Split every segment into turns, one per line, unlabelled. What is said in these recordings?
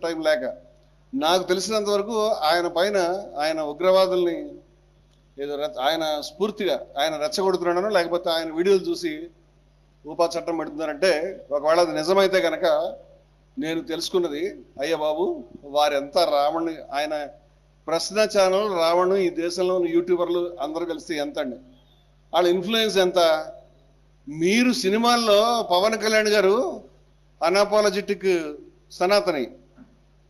time లేక నాకు తెలిసినంత వరకు ఆయన పైన ఆయన ఉగ్రవాదుల్ని ఏదో ఆయన స్ఫూర్తిగా ఆయన రెచ్చగొడుతున్నాడనో లేకపోతే ఆయన వీడియోలు చూసి ఊపా చట్టం పెడుతున్నారంటే ఒకవేళ అది నిజమైతే కనుక నేను తెలుసుకున్నది అయ్య బాబు వారెంత రావణ్ ఆయన ప్రశ్న ఛానల్ రావణ్ ఈ దేశంలో ఉన్న యూట్యూబర్లు అందరూ కలిసి ఎంత అండి వాళ్ళ ఇన్ఫ్లుయెన్స్ ఎంత మీరు సినిమాల్లో పవన్ కళ్యాణ్ గారు అనాపాలజెటిక్ సనాతని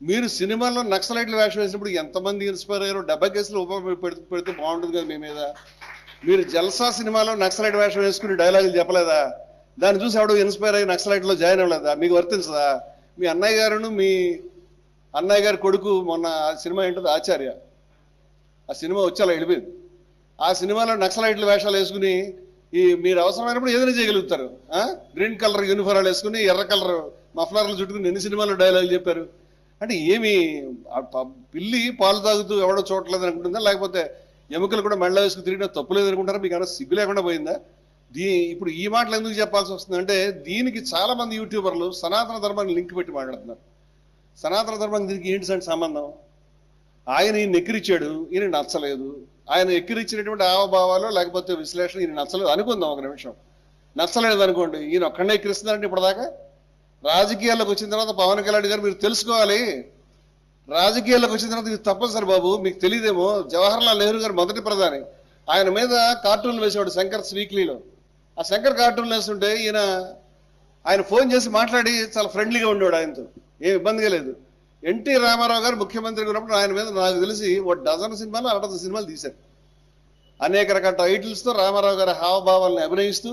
మీరు సినిమాల్లో నక్సలైట్లు వేషం వేసినప్పుడు ఎంతమంది ఇన్స్పైర్ అయ్యారో 70 కేసులు పెడితే బాగుంటుంది కదా మీ మీద మీరు జల్సా సినిమాలో నక్సలైట్ వేషం వేసుకుని డైలాగులు చెప్పలేదా దాన్ని చూసి ఎవడో ఇన్స్పైర్ అయ్యి నక్సలైట్లో జాయిన్ అవ్వలేదా మీకు వర్తించదా మీ అన్నయ్య గారును మీ అన్నయ్య గారి కొడుకు మొన్న ఆ సినిమా ఏంటది ఆచార్య ఆ సినిమా వచ్చేలా వెళ్ళిపోయింది ఆ సినిమాలో నక్సలైట్లు వేషాలు వేసుకుని ఈ మీరు అవసరమైనప్పుడు ఏదైనా చేయగలుగుతారు గ్రీన్ కలర్ యూనిఫారాలు వేసుకుని ఎర్ర కలర్ మఫ్లర్లు చుట్టుకుని ఎన్ని సినిమాలో డైలాగులు చెప్పారు అంటే ఏమి పిల్లి పాలు తాగుతూ ఎవడో చూడలేదు అనుకుంటుందా లేకపోతే ఎముకలు కూడా మెళ్ళ వేసుకుని తిరిగినా తప్పు లేదు అనుకుంటారా మీకు ఏమైనా సిగ్గు లేకుండా పోయిందా ఇప్పుడు ఈ మాటలు ఎందుకు చెప్పాల్సి వస్తుంది అంటే దీనికి చాలా మంది యూట్యూబర్లు సనాతన ధర్మాన్ని లింక్ పెట్టి మాట్లాడుతున్నారు సనాతన ధర్మానికి దీనికి ఏంటి అంటే సంబంధం ఆయన ఈయన ఎక్కిరిచ్చాడు ఈయన నచ్చలేదు ఆయన ఎక్కిరిచ్చినటువంటి హావభావాలు లేకపోతే విశ్లేషణ ఈయన నచ్చలేదు అనుకుందాం ఒక నిమిషం నచ్చలేదు అనుకోండి ఈయన ఒక్కడే ఎక్కిరిస్తున్నారంటే ఇప్పటిదాకా రాజకీయాల్లోకి వచ్చిన తర్వాత పవన్ కళ్యాణ్ గారు మీరు తెలుసుకోవాలి రాజకీయాల్లోకి వచ్చిన తర్వాత ఇది తప్పనిసరి బాబు మీకు తెలియదేమో జవహర్లాల్ నెహ్రూ గారు మొదటి ప్రధాని ఆయన మీద కార్టూన్లు వేసేవాడు శంకర్ వీక్లీలో ఆ శంకర్ కార్టూన్లు వేస్తుంటే ఆయన ఫోన్ చేసి మాట్లాడి చాలా ఫ్రెండ్లీగా ఉండేవాడు ఆయనతో ఏం ఇబ్బందిగా లేదు ఎన్టీ రామారావు గారు ముఖ్యమంత్రిగా ఉన్నప్పుడు ఆయన మీద నాకు తెలిసి ఓ డజన్ సినిమాలు 60 సినిమాలు తీశారు అనేక రకాల టైటిల్స్తో రామారావు గారి హావభావాలను అభినయిస్తూ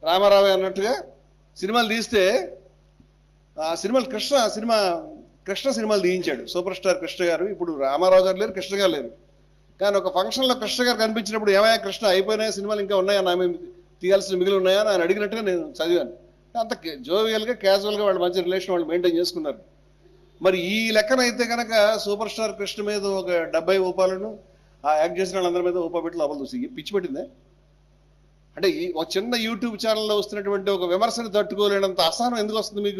రామారావు అన్నట్టుగా సినిమాలు తీస్తే ఆ సినిమాలు కృష్ణ సినిమాలు తీయించాడు సూపర్ స్టార్ కృష్ణ గారు ఇప్పుడు రామారావు గారు లేరు కృష్ణ గారు లేరు కానీ ఒక ఫంక్షన్లో కృష్ణ గారు కనిపించినప్పుడు ఏమయ్యా కృష్ణ అయిపోయినాయా సినిమాలు ఇంకా ఉన్నాయా నా మేము తీయాల్సిన మిగిలి ఉన్నాయా అని ఆయన అడిగినట్టుగా నేను చదివాను అంత జోవియల్గా క్యాజువల్గా వాళ్ళ మధ్య రిలేషన్ వాళ్ళు మెయింటైన్ చేసుకున్నారు మరి ఈ లెక్కనైతే కనుక సూపర్ స్టార్ కృష్ణ మీద ఒక 70 ఊపాలను ఆ యాక్ట్ చేసిన వాళ్ళందరి మీద ఊపా పెట్టి లోపల చూసి పిచ్చి పెట్టిందే అంటే ఒక చిన్న యూట్యూబ్ ఛానల్లో వస్తున్నటువంటి ఒక విమర్శను తట్టుకోలేనంత అసహనం ఎందుకు వస్తుంది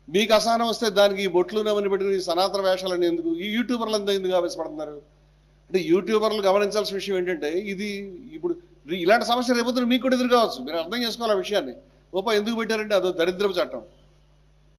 మీకు అసహనం వస్తే దానికి ఈ బొట్లు నమని పెట్టుకుని సనాతన వేషాలని ఎందుకు ఈ యూట్యూబర్లు అంతా ఎందుకు ఆవేశపడుతున్నారు అంటే యూట్యూబర్లు గమనించాల్సిన విషయం ఏంటంటే ఇది ఇప్పుడు ఇలాంటి సమస్య రేపొద్దున మీకు కూడా ఎదురు కావచ్చు మీరు అర్థం చేసుకోవాలి ఆ విషయాన్ని ఎందుకు పెట్టారంటే అదో దరిద్రపు చట్టం